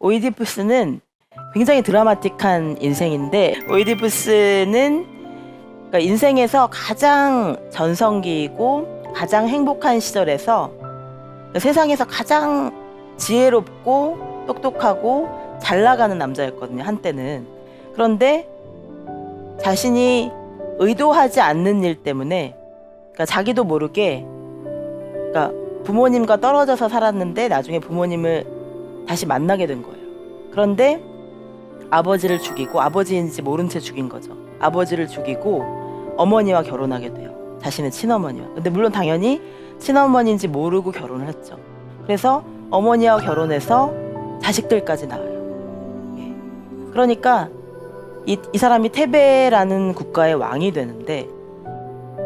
오이디푸스는 굉장히 드라마틱한 인생인데, 오이디푸스는 그러니까 인생에서 가장 전성기이고 가장 행복한 시절에서 그러니까 세상에서 가장 지혜롭고 똑똑하고 잘 나가는 남자였거든요, 한때는. 그런데 자신이 의도하지 않는 일 때문에, 그러니까 자기도 모르게, 그러니까 부모님과 떨어져서 살았는데 나중에 부모님을 다시 만나게 된 거예요. 그런데 아버지를 죽이고, 아버지인지 모른 채 죽인 거죠. 아버지를 죽이고 어머니와 결혼하게 돼요. 자신의 친어머니와. 근데 물론 당연히 친어머니인지 모르고 결혼을 했죠. 그래서 어머니와 결혼해서 자식들까지 낳아요. 예. 그러니까 이 사람이 테베라는 국가의 왕이 되는데,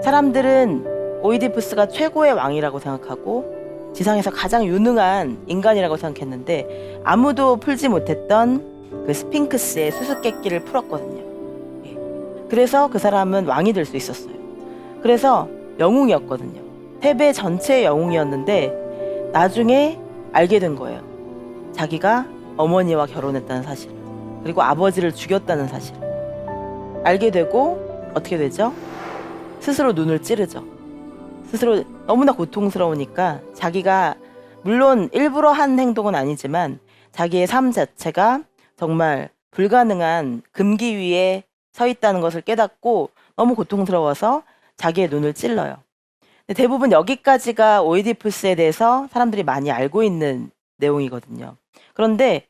사람들은 오이디푸스가 최고의 왕이라고 생각하고 지상에서 가장 유능한 인간이라고 생각했는데, 아무도 풀지 못했던 그 스핑크스의 수수께끼를 풀었거든요. 예. 그래서 그 사람은 왕이 될 수 있었어요. 그래서 영웅이었거든요. 테베 전체의 영웅이었는데 나중에 알게 된 거예요. 자기가 어머니와 결혼했다는 사실을, 그리고 아버지를 죽였다는 사실을 알게 되고 어떻게 되죠? 스스로 눈을 찌르죠. 스스로 너무나 고통스러우니까 자기가 물론 일부러 한 행동은 아니지만 자기의 삶 자체가 정말 불가능한 금기 위에 서 있다는 것을 깨닫고 너무 고통스러워서 자기의 눈을 찔러요. 근데 대부분 여기까지가 오이디푸스에 대해서 사람들이 많이 알고 있는 내용이거든요. 그런데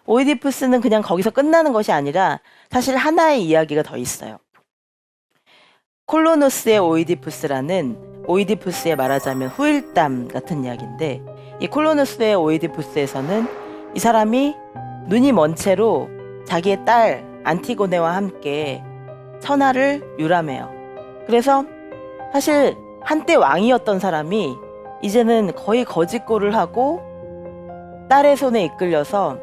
오이디푸스는 그냥 거기서 끝나는 것이 아니라 사실 하나의 이야기가 더 있어요. 콜로노스의 오이디푸스라는, 오이디푸스의 말하자면 후일담 같은 이야기인데, 이 콜로노스의 오이디푸스에서는 이 사람이 눈이 먼 채로 자기의 딸 안티고네와 함께 천하를 유람해요. 그래서 사실 한때 왕이었던 사람이 이제는 거의 거짓골을 하고 딸의 손에 이끌려서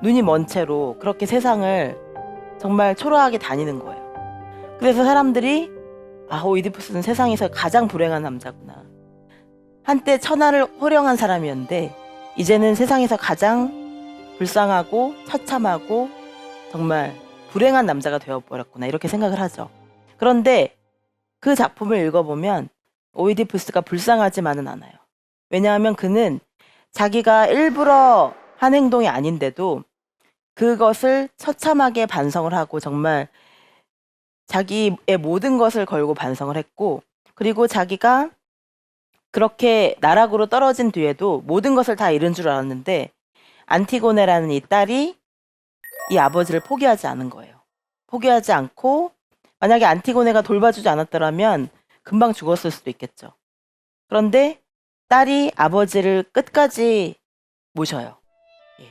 눈이 먼 채로 그렇게 세상을 정말 초라하게 다니는 거예요. 그래서 사람들이 오이디푸스는 세상에서 가장 불행한 남자구나. 한때 천하를 호령한 사람이었는데 이제는 세상에서 가장 불쌍하고 처참하고 정말 불행한 남자가 되어버렸구나, 이렇게 생각을 하죠. 그런데 그 작품을 읽어보면 오이디푸스가 불쌍하지만은 않아요. 왜냐하면 그는 자기가 일부러 한 행동이 아닌데도 그것을 처참하게 반성을 하고 정말 자기의 모든 것을 걸고 반성을 했고, 그리고 자기가 그렇게 나락으로 떨어진 뒤에도 모든 것을 다 잃은 줄 알았는데 안티고네라는 이 딸이 이 아버지를 포기하지 않은 거예요. 포기하지 않고, 만약에 안티고네가 돌봐주지 않았더라면 금방 죽었을 수도 있겠죠. 그런데 딸이 아버지를 끝까지 모셔요. 예.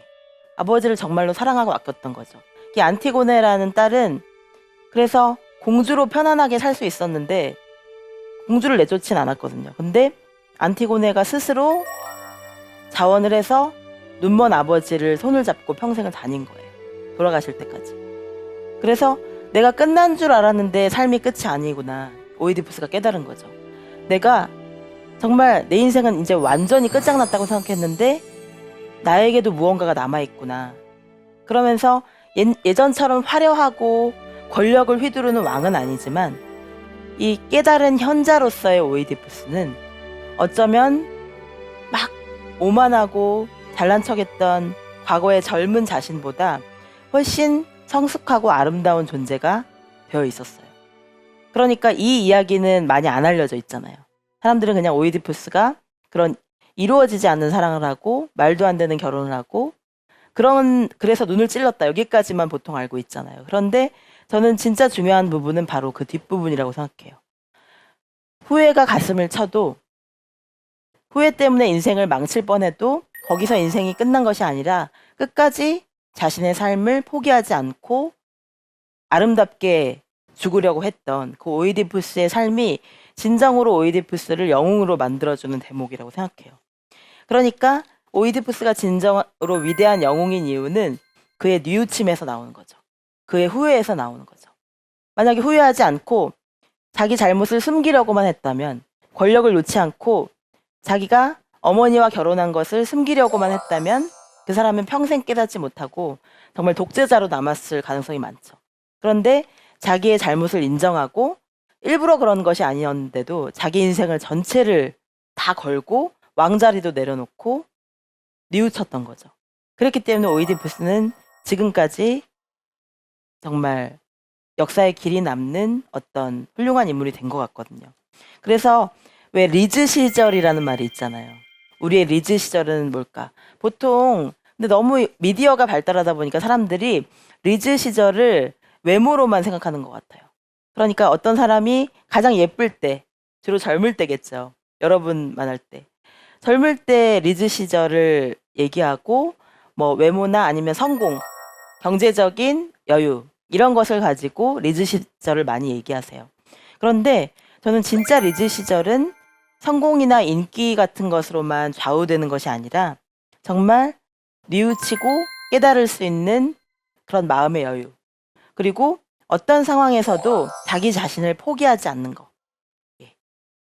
아버지를 정말로 사랑하고 아꼈던 거죠. 이 안티고네라는 딸은 그래서 공주로 편안하게 살 수 있었는데 공주를 내쫓진 않았거든요. 근데 안티고네가 스스로 자원을 해서 눈먼 아버지를 손을 잡고 평생을 다닌 거예요. 돌아가실 때까지. 그래서 내가 끝난 줄 알았는데 삶이 끝이 아니구나, 오이디푸스가 깨달은 거죠. 내가 정말 내 인생은 이제 완전히 끝장났다고 생각했는데 나에게도 무언가가 남아있구나. 그러면서 예전처럼 화려하고 권력을 휘두르는 왕은 아니지만 이 깨달은 현자로서의 오이디푸스는 어쩌면 막 오만하고 잘난 척했던 과거의 젊은 자신보다 훨씬 성숙하고 아름다운 존재가 되어 있었어요. 그러니까 이 이야기는 많이 안 알려져 있잖아요. 사람들은 그냥 오이디푸스가 그런 이루어지지 않는 사랑을 하고 말도 안 되는 결혼을 하고 그래서 눈을 찔렀다, 여기까지만 보통 알고 있잖아요. 그런데 저는 진짜 중요한 부분은 바로 그 뒷부분이라고 생각해요. 후회가 가슴을 쳐도, 후회 때문에 인생을 망칠 뻔해도 거기서 인생이 끝난 것이 아니라 끝까지 자신의 삶을 포기하지 않고 아름답게 죽으려고 했던 그 오이디푸스의 삶이 진정으로 오이디푸스를 영웅으로 만들어주는 대목이라고 생각해요. 그러니까 오이디푸스가 진정으로 위대한 영웅인 이유는 그의 뉘우침에서 나오는 거죠. 그의 후회에서 나오는 거죠. 만약에 후회하지 않고 자기 잘못을 숨기려고만 했다면, 권력을 놓지 않고 자기가 어머니와 결혼한 것을 숨기려고만 했다면 그 사람은 평생 깨닫지 못하고 정말 독재자로 남았을 가능성이 많죠. 그런데 자기의 잘못을 인정하고 일부러 그런 것이 아니었는데도 자기 인생을 전체를 다 걸고 왕자리도 내려놓고 뉘우쳤던 거죠. 그렇기 때문에 오이디푸스는 지금까지 정말 역사의 길이 남는 어떤 훌륭한 인물이 된 것 같거든요. 그래서 왜 리즈 시절이라는 말이 있잖아요. 우리의 리즈 시절은 뭘까? 보통 근데 너무 미디어가 발달하다 보니까 사람들이 리즈 시절을 외모로만 생각하는 것 같아요. 그러니까 어떤 사람이 가장 예쁠 때, 주로 젊을 때겠죠. 여러분 만날 때. 젊을 때 리즈 시절을 얘기하고 뭐 외모나 아니면 성공, 경제적인 여유 이런 것을 가지고 리즈 시절을 많이 얘기하세요. 그런데 저는 진짜 리즈 시절은 성공이나 인기 같은 것으로만 좌우되는 것이 아니라 정말 뉘우치고 깨달을 수 있는 그런 마음의 여유. 그리고 어떤 상황에서도 자기 자신을 포기하지 않는 거. 예.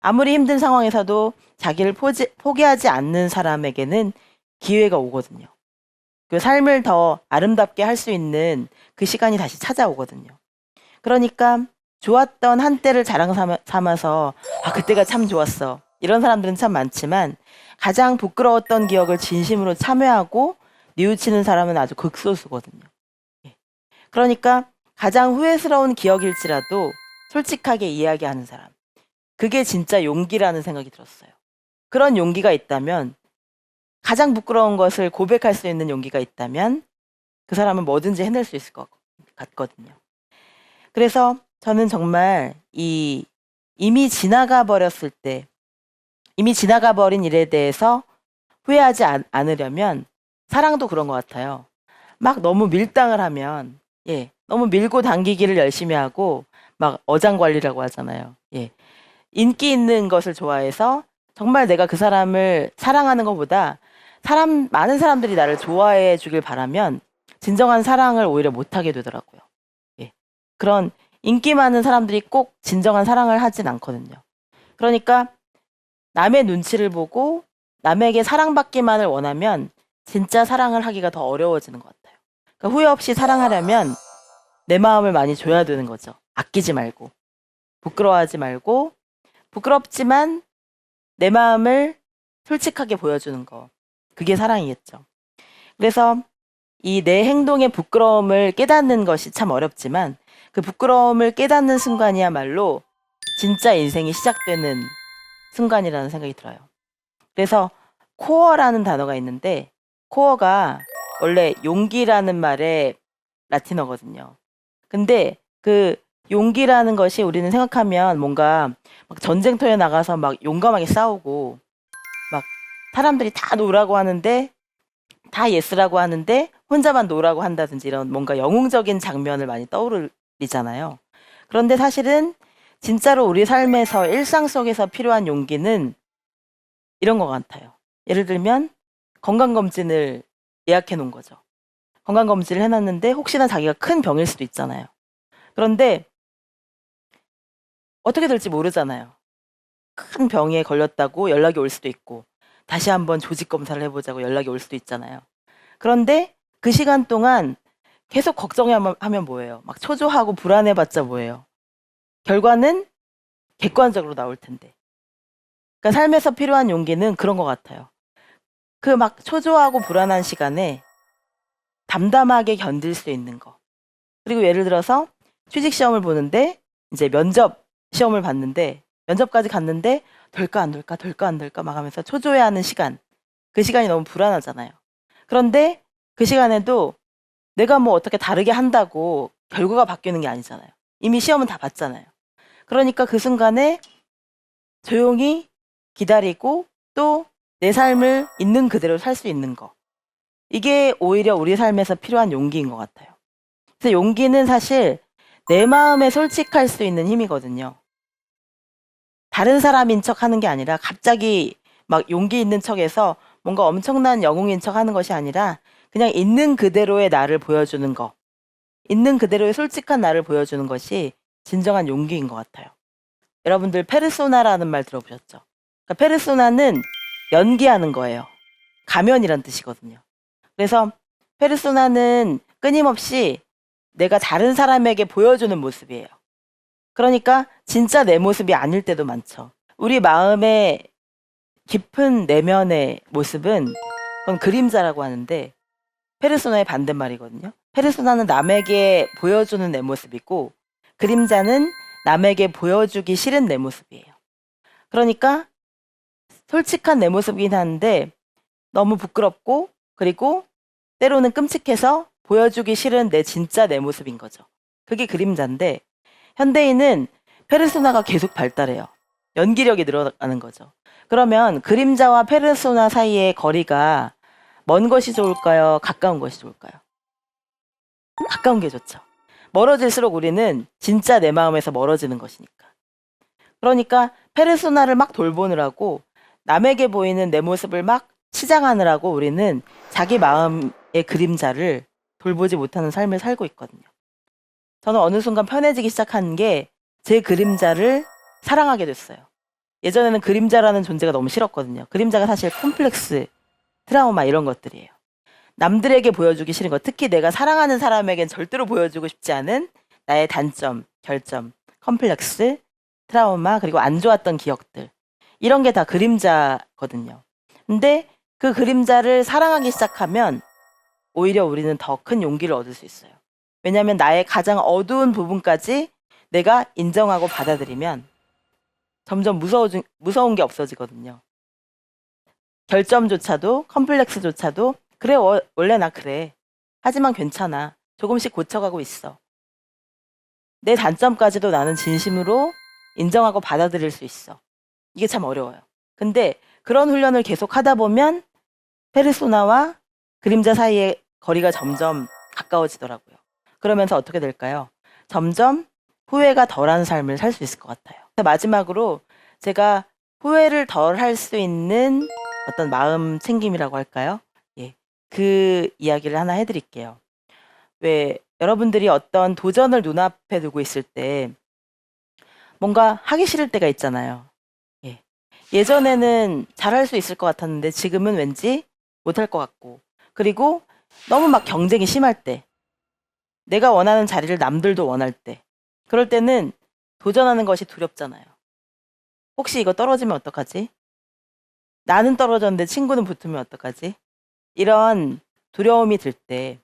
아무리 힘든 상황에서도 자기를 포기하지 않는 사람에게는 기회가 오거든요. 그 삶을 더 아름답게 할 수 있는 그 시간이 다시 찾아오거든요. 그러니까 좋았던 한때를 자랑 삼아서 그때가 참 좋았어. 이런 사람들은 참 많지만 가장 부끄러웠던 기억을 진심으로 참여하고 뉘우치는 사람은 아주 극소수거든요. 예. 그러니까 가장 후회스러운 기억일지라도 솔직하게 이야기하는 사람. 그게 진짜 용기라는 생각이 들었어요. 그런 용기가 있다면 가장 부끄러운 것을 고백할 수 있는 용기가 있다면 그 사람은 뭐든지 해낼 수 있을 것 같거든요. 그래서 저는 정말 이미 지나가 버렸을 때, 이미 지나가 버린 일에 대해서 후회하지 않으려면 사랑도 그런 것 같아요. 막 너무 밀당을 하면, 예, 너무 밀고 당기기를 열심히 하고 막 어장관리라고 하잖아요. 예, 인기 있는 것을 좋아해서 정말 내가 그 사람을 사랑하는 것보다 많은 사람들이 나를 좋아해 주길 바라면 진정한 사랑을 오히려 못하게 되더라고요. 예. 그런 인기 많은 사람들이 꼭 진정한 사랑을 하진 않거든요. 그러니까 남의 눈치를 보고 남에게 사랑받기만을 원하면 진짜 사랑을 하기가 더 어려워지는 것 같아요. 그러니까 후회 없이 사랑하려면 내 마음을 많이 줘야 되는 거죠. 아끼지 말고, 부끄러워하지 말고, 부끄럽지만 내 마음을 솔직하게 보여주는 거. 그게 사랑이겠죠. 그래서 이 내 행동의 부끄러움을 깨닫는 것이 참 어렵지만 그 부끄러움을 깨닫는 순간이야말로 진짜 인생이 시작되는 순간이라는 생각이 들어요. 그래서 코어라는 단어가 있는데 코어가 원래 용기라는 말의 라틴어거든요. 근데 그 용기라는 것이 우리는 생각하면 뭔가 막 전쟁터에 나가서 막 용감하게 싸우고 막 사람들이 다 노라고 하는데 다 예스라고 하는데 혼자만 노라고 한다든지 이런 뭔가 영웅적인 장면을 많이 떠오르잖아요. 그런데 사실은 진짜로 우리 삶에서 일상 속에서 필요한 용기는 이런 것 같아요. 예를 들면 건강검진을 예약해 놓은 거죠. 건강검진을 해놨는데 혹시나 자기가 큰 병일 수도 있잖아요. 그런데 어떻게 될지 모르잖아요. 큰 병에 걸렸다고 연락이 올 수도 있고 다시 한번 조직 검사를 해보자고 연락이 올 수도 있잖아요. 그런데 그 시간 동안 계속 걱정하면 뭐예요? 막 초조하고 불안해봤자 뭐예요? 결과는 객관적으로 나올 텐데. 그러니까 삶에서 필요한 용기는 그런 것 같아요. 그 막 초조하고 불안한 시간에 담담하게 견딜 수 있는 거. 그리고 예를 들어서 취직 시험을 보는데 이제 면접 시험을 봤는데 면접까지 갔는데 될까 안 될까 될까 안 될까 막 하면서 초조해하는 시간. 그 시간이 너무 불안하잖아요. 그런데 그 시간에도 내가 뭐 어떻게 다르게 한다고 결과가 바뀌는 게 아니잖아요. 이미 시험은 다 봤잖아요. 그러니까 그 순간에 조용히 기다리고 또 내 삶을 있는 그대로 살 수 있는 거. 이게 오히려 우리 삶에서 필요한 용기인 것 같아요. 그래서 용기는 사실 내 마음에 솔직할 수 있는 힘이거든요. 다른 사람인 척 하는 게 아니라 갑자기 막 용기 있는 척해서 뭔가 엄청난 영웅인 척 하는 것이 아니라 그냥 있는 그대로의 나를 보여주는 거. 있는 그대로의 솔직한 나를 보여주는 것이 진정한 용기인 것 같아요. 여러분들 페르소나라는 말 들어보셨죠? 그러니까 페르소나는 연기하는 거예요. 가면이란 뜻이거든요. 그래서 페르소나는 끊임없이 내가 다른 사람에게 보여주는 모습이에요. 그러니까 진짜 내 모습이 아닐 때도 많죠. 우리 마음의 깊은 내면의 모습은 그건 그림자라고 하는데 페르소나의 반대말이거든요. 페르소나는 남에게 보여주는 내 모습이고 그림자는 남에게 보여주기 싫은 내 모습이에요. 그러니까 솔직한 내 모습이긴 한데 너무 부끄럽고 그리고 때로는 끔찍해서 보여주기 싫은 진짜 내 모습인 거죠. 그게 그림자인데 현대인은 페르소나가 계속 발달해요. 연기력이 늘어나는 거죠. 그러면 그림자와 페르소나 사이의 거리가 먼 것이 좋을까요? 가까운 것이 좋을까요? 가까운 게 좋죠. 멀어질수록 우리는 진짜 내 마음에서 멀어지는 것이니까. 그러니까 페르소나를 막 돌보느라고 남에게 보이는 내 모습을 막 치장하느라고 우리는 자기 마음의 그림자를 돌보지 못하는 삶을 살고 있거든요. 저는 어느 순간 편해지기 시작한 게 제 그림자를 사랑하게 됐어요. 예전에는 그림자라는 존재가 너무 싫었거든요. 그림자가 사실 콤플렉스, 트라우마 이런 것들이에요. 남들에게 보여주기 싫은 것, 특히 내가 사랑하는 사람에겐 절대로 보여주고 싶지 않은 나의 단점, 결점, 컴플렉스, 트라우마, 그리고 안 좋았던 기억들. 이런 게 다 그림자거든요. 근데 그 그림자를 사랑하기 시작하면 오히려 우리는 더 큰 용기를 얻을 수 있어요. 왜냐하면 나의 가장 어두운 부분까지 내가 인정하고 받아들이면 점점 무서운 게 없어지거든요. 결점조차도 컴플렉스조차도 그래 원래 나 그래. 하지만 괜찮아. 조금씩 고쳐가고 있어. 내 단점까지도 나는 진심으로 인정하고 받아들일 수 있어. 이게 참 어려워요. 근데 그런 훈련을 계속 하다 보면 페르소나와 그림자 사이의 거리가 점점 가까워지더라고요. 그러면서 어떻게 될까요? 점점 후회가 덜한 삶을 살 수 있을 것 같아요. 마지막으로 제가 후회를 덜 할 수 있는 어떤 마음 챙김이라고 할까요? 예, 그 이야기를 하나 해드릴게요. 왜 여러분들이 어떤 도전을 눈앞에 두고 있을 때 뭔가 하기 싫을 때가 있잖아요. 예. 예전에는 잘할 수 있을 것 같았는데 지금은 왠지 못할 것 같고 그리고 너무 막 경쟁이 심할 때 내가 원하는 자리를 남들도 원할 때 그럴 때는 도전하는 것이 두렵잖아요. 혹시 이거 떨어지면 어떡하지? 나는 떨어졌는데 친구는 붙으면 어떡하지? 이런 두려움이 들 때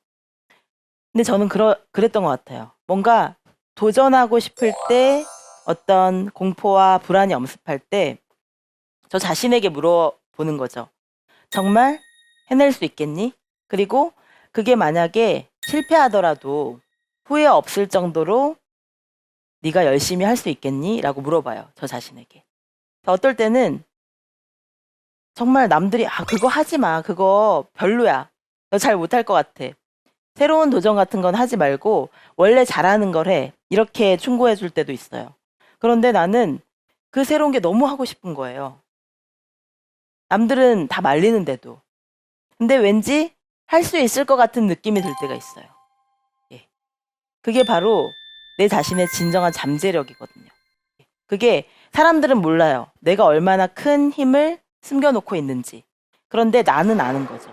근데 저는 그랬던 것 같아요. 뭔가 도전하고 싶을 때 어떤 공포와 불안이 엄습할 때 저 자신에게 물어보는 거죠. 정말 해낼 수 있겠니? 그리고 그게 만약에 실패하더라도 후회 없을 정도로 네가 열심히 할 수 있겠니? 라고 물어봐요. 저 자신에게. 어떨 때는 정말 남들이 그거 하지 마. 그거 별로야. 너 잘 못할 것 같아. 새로운 도전 같은 건 하지 말고 원래 잘하는 걸 해. 이렇게 충고해 줄 때도 있어요. 그런데 나는 그 새로운 게 너무 하고 싶은 거예요. 남들은 다 말리는데도. 근데 왠지 할 수 있을 것 같은 느낌이 들 때가 있어요. 예. 그게 바로 내 자신의 진정한 잠재력이거든요. 그게 사람들은 몰라요. 내가 얼마나 큰 힘을 숨겨놓고 있는지. 그런데 나는 아는 거죠.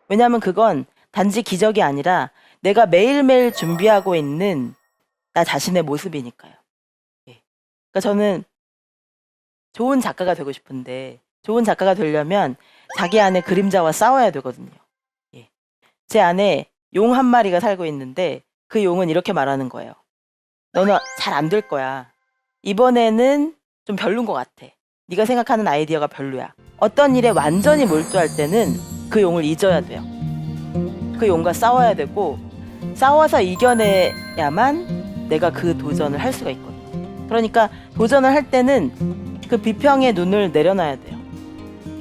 왜냐하면 그건 단지 기적이 아니라 내가 매일매일 준비하고 있는 나 자신의 모습이니까요. 예. 그러니까 저는 좋은 작가가 되고 싶은데 좋은 작가가 되려면 자기 안에 그림자와 싸워야 되거든요. 예. 제 안에 용 한 마리가 살고 있는데 그 용은 이렇게 말하는 거예요. 너는 잘 안 될 거야. 이번에는 좀 별론 것 같아. 네가 생각하는 아이디어가 별로야. 어떤 일에 완전히 몰두할 때는 그 용을 잊어야 돼요. 그 용과 싸워야 되고 싸워서 이겨내야만 내가 그 도전을 할 수가 있거든요. 그러니까 도전을 할 때는 그 비평의 눈을 내려놔야 돼요.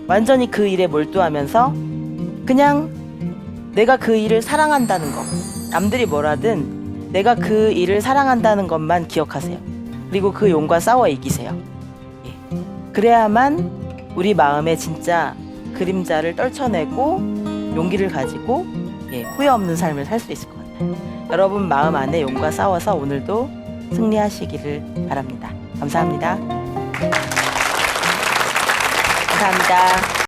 완전히 그 일에 몰두하면서 그냥 내가 그 일을 사랑한다는 거. 남들이 뭐라든 내가 그 일을 사랑한다는 것만 기억하세요. 그리고 그 용과 싸워 이기세요. 예. 그래야만 우리 마음에 진짜 그림자를 떨쳐내고 용기를 가지고 후회 없는 삶을 살 수 있을 것 같아요. 여러분 마음 안에 용과 싸워서 오늘도 승리하시기를 바랍니다. 감사합니다. 감사합니다.